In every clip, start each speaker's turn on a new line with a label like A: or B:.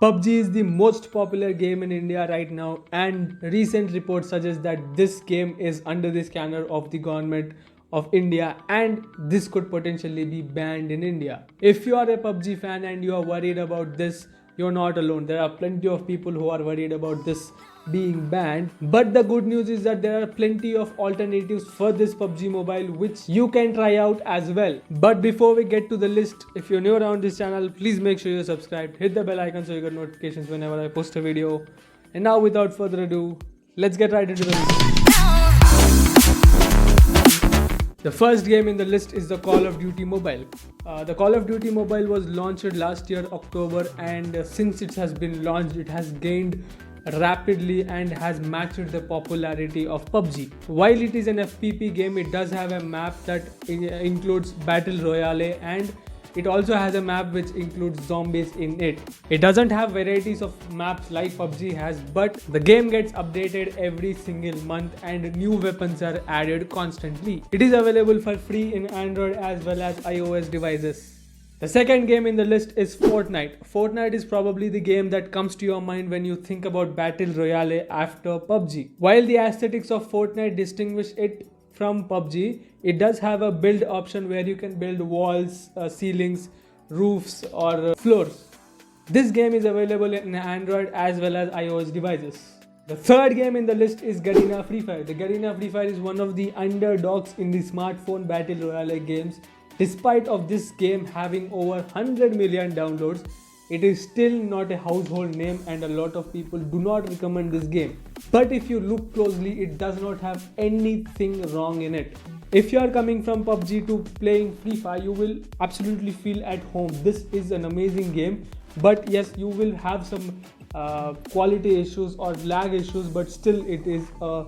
A: PUBG is the most popular game in India right now, and recent reports suggest that this game is under the scanner of the government of India, and this could potentially be banned in India. If you are a PUBG fan and you are worried about this, you're not alone. There are plenty of people who are worried about this being banned, but the good news is that there are plenty of alternatives for this PUBG Mobile which you can try out as well. But before we get to the list, if you're new around this channel, please make sure you're subscribed, hit the bell icon so you get notifications whenever I post a video. And now without further ado, let's get right into the list. The first game in the list is the Call of Duty Mobile. The Call of Duty Mobile was launched last year October, and since it has been launched, it has gained rapidly and has matched the popularity of PUBG. While it is an FPP game, it does have a map that includes Battle Royale, and it also has a map which includes zombies in it. It doesn't have varieties of maps like PUBG has, but the game gets updated every single month and new weapons are added constantly. It is available for free in Android as well as iOS devices. The second game in the list is Fortnite. Fortnite is probably the game that comes to your mind when you think about Battle Royale after PUBG. While the aesthetics of Fortnite distinguish it from PUBG, it does have a build option where you can build walls, ceilings, roofs or floors. This game is available in Android as well as iOS devices. The third game in the list is Garena Free Fire. The Garena Free Fire is one of the underdogs in the smartphone Battle Royale games. Despite of this game having over 100 million downloads, it is still not a household name and a lot of people do not recommend this game. But if you look closely, it does not have anything wrong in it. If you are coming from PUBG to playing Free Fire, you will absolutely feel at home. This is an amazing game, but yes, you will have some quality issues or lag issues, but still it is a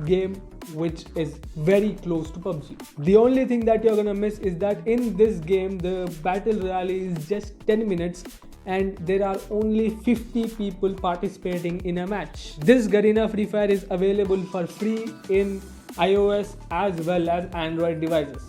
A: game which is very close to PUBG. The only thing that you're gonna miss is that in this game the battle royale is just 10 minutes and there are only 50 people participating in a match. This Garena Free Fire is available for free in iOS as well as Android devices.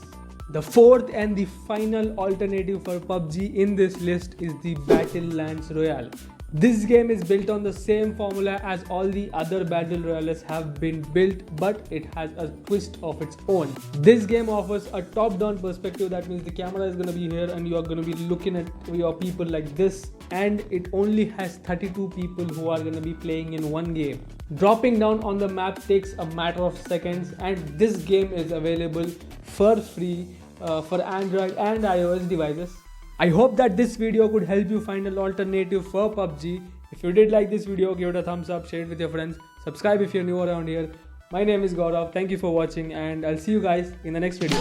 A: The fourth and the final alternative for PUBG in this list is the Battlelands Royal. This game is built on the same formula as all the other Battle Royales have been built, but it has a twist of its own. This game offers a top-down perspective. That means the camera is going to be here and you are going to be looking at your people like this, and it only has 32 people who are going to be playing in one game. Dropping down on the map takes a matter of seconds, and this game is available for free for Android and iOS devices. I hope that this video could help you find an alternative for PUBG. If you did like this video, give it a thumbs up, share it with your friends, subscribe if you're new around here. My name is Gaurav, thank you for watching, and I'll see you guys in the next video.